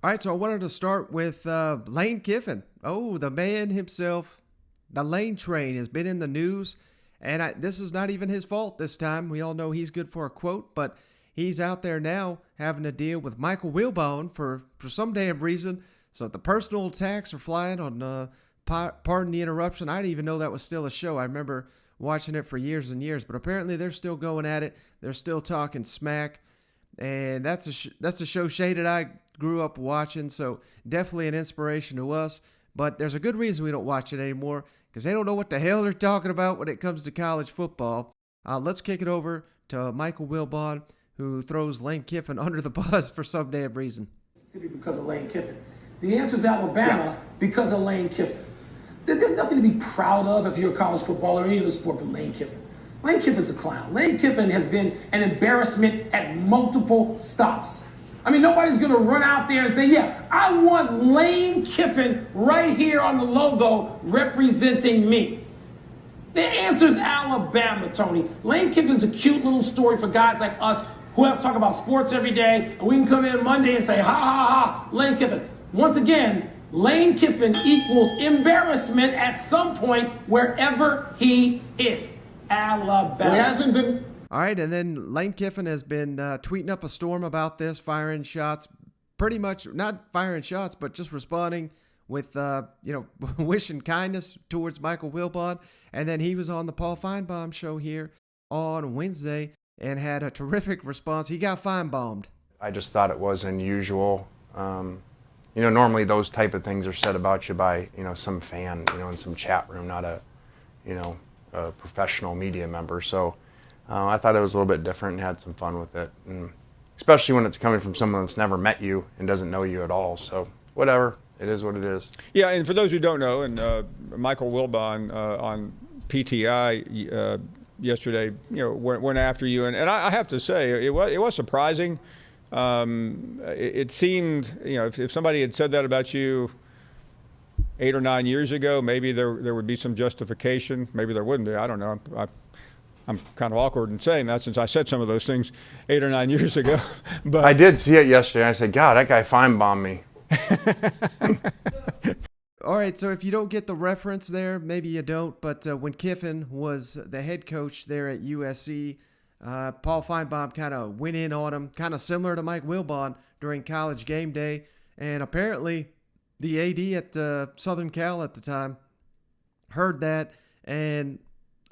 All right, so I wanted to start with Lane Kiffin. Oh, the man himself. The Lane train has been in the news, and this is not even his fault this time. We all know he's good for a quote, but he's out there now having to deal with Michael Wilbon for some damn reason. So the personal attacks are flying on, pardon the interruption. I didn't even know that was still a show. I remember watching it for years and years, but apparently they're still going at it. They're still talking smack, and that's a show Shay and I grew up watching, so definitely an inspiration to us. But there's a good reason we don't watch it anymore, because they don't know what the hell they're talking about when it comes to college football. Let's kick it over to Michael Wilbon, who throws Lane Kiffin under the bus for some damn reason. Because of Lane Kiffin. The answer is Alabama because of Lane Kiffin. There's nothing to be proud of if you're a college footballer or any other sport but Lane Kiffin. Lane Kiffin's a clown. Lane Kiffin has been an embarrassment at multiple stops. I mean, nobody's going to run out there and say, yeah, I want Lane Kiffin right here on the logo representing me. The answer is Alabama, Tony. Lane Kiffin's a cute little story for guys like us who have to talk about sports every day, and we can come in Monday and say, ha, ha, ha, Lane Kiffin. Once again, Lane Kiffin equals embarrassment at some point wherever he is. Alabama. He hasn't been. All right, and then Lane Kiffin has been tweeting up a storm about this, firing shots, pretty much not firing shots, but just responding with, wishing kindness towards Michael Wilbon. And then he was on the Paul Feinbaum show here on Wednesday and had a terrific response. He got Feinbaumed. I just thought it was unusual. Normally those type of things are said about you by, some fan, in some chat room, not a professional media member. So I thought it was a little bit different and had some fun with it, and especially when it's coming from someone that's never met you and doesn't know you at all. So whatever, it is what it is. Yeah, and for those who don't know, and Michael Wilbon on PTI yesterday, went after you, and I have to say it was surprising. It seemed, if somebody had said that about you 8 or 9 years ago, maybe there would be some justification. Maybe there wouldn't be. I don't know. I'm kind of awkward in saying that since I said some of those things 8 or 9 years ago. But I did see it yesterday. I said, God, that guy Feinbaum me. All right, so if you don't get the reference there, maybe you don't, but when Kiffin was the head coach there at USC, Paul Feinbaum kind of went in on him, kind of similar to Mike Wilbon during College Game Day, and apparently the AD at Southern Cal at the time heard that, and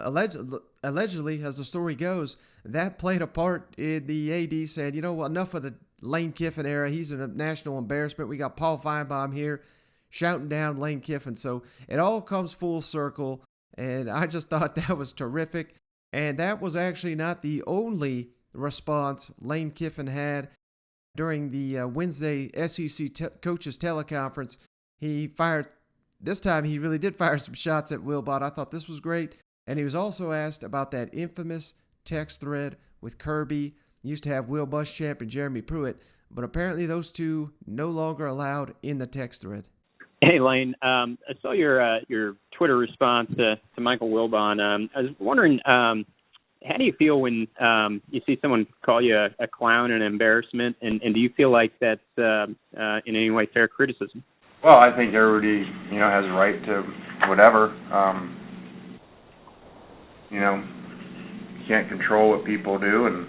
allegedly, as the story goes, that played a part in the AD saying, enough of the Lane Kiffin era. He's a national embarrassment. We got Paul Feinbaum here shouting down Lane Kiffin. So it all comes full circle, and I just thought that was terrific. And that was actually not the only response Lane Kiffin had during the Wednesday SEC coaches teleconference. This time he really did fire some shots at Wilbon. I thought this was great. And he was also asked about that infamous text thread with Kirby. He used to have Will Muschamp and Jeremy Pruitt, but apparently those two no longer allowed in the text thread. Hey, Lane. I saw your Twitter response to Michael Wilbon. I was wondering, how do you feel when you see someone call you a clown and an embarrassment, and do you feel like that's in any way fair criticism? Well, I think everybody, has a right to whatever. You can't control what people do, and,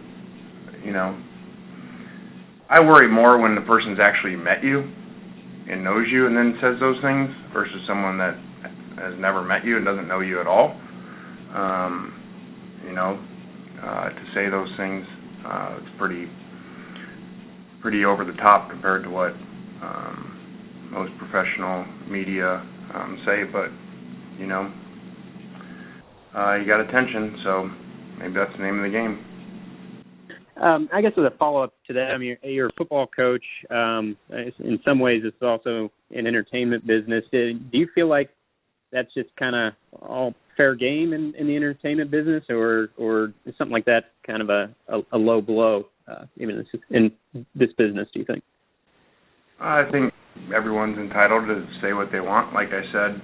I worry more when the person's actually met you and knows you and then says those things versus someone that has never met you and doesn't know you at all. To say those things, it's pretty over the top compared to what most professional media say, but, you got attention, so maybe that's the name of the game. I guess as a follow-up to that, I mean, you're a football coach. In some ways, it's also an entertainment business. Do you feel like that's just kind of all fair game in the entertainment business, or is something like that kind of a low blow even in this business, do you think? I think everyone's entitled to say what they want. Like I said,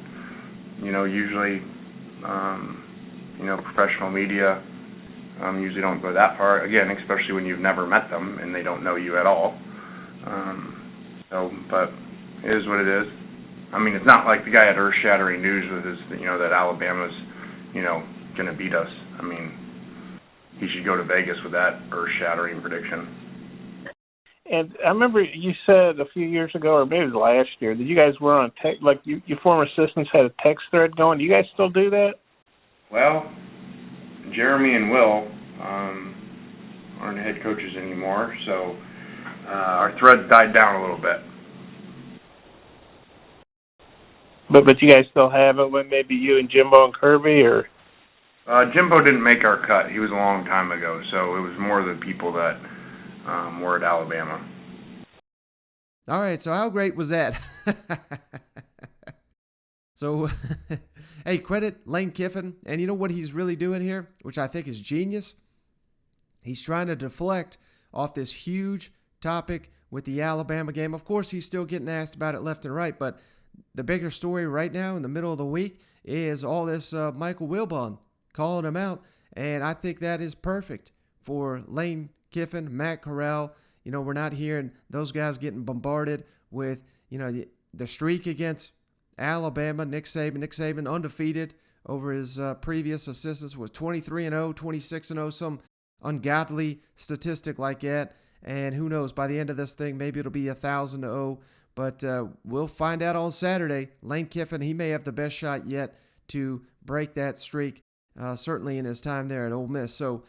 usually, professional media usually don't go that far. Again, especially when you've never met them and they don't know you at all. So, but it is what it is. I mean, it's not like the guy had earth-shattering news with his, that Alabama's, going to beat us. I mean, he should go to Vegas with that earth-shattering prediction. And I remember you said a few years ago, or maybe it was last year, that you guys were on your former assistants had a text thread going. Do you guys still do that? Well, Jeremy and Will aren't head coaches anymore, so our thread died down a little bit. But you guys still have it when maybe you and Jimbo and Kirby, or? Jimbo didn't make our cut. He was a long time ago, so it was more the people that were at Alabama. All right, so how great was that? So, hey, credit Lane Kiffin. And you know what he's really doing here, which I think is genius? He's trying to deflect off this huge topic with the Alabama game. Of course, he's still getting asked about it left and right, but the bigger story right now in the middle of the week is all this Michael Wilbon calling him out. And I think that is perfect for Lane Kiffin, Matt Corral. We're not hearing those guys getting bombarded with, the streak against Alabama. Nick Saban undefeated over his previous assistants, was 23-0, 26-0, some ungodly statistic like that. And who knows, by the end of this thing, maybe it'll be 1,000-0. But we'll find out on Saturday. Lane Kiffin, he may have the best shot yet to break that streak, certainly in his time there at Ole Miss. So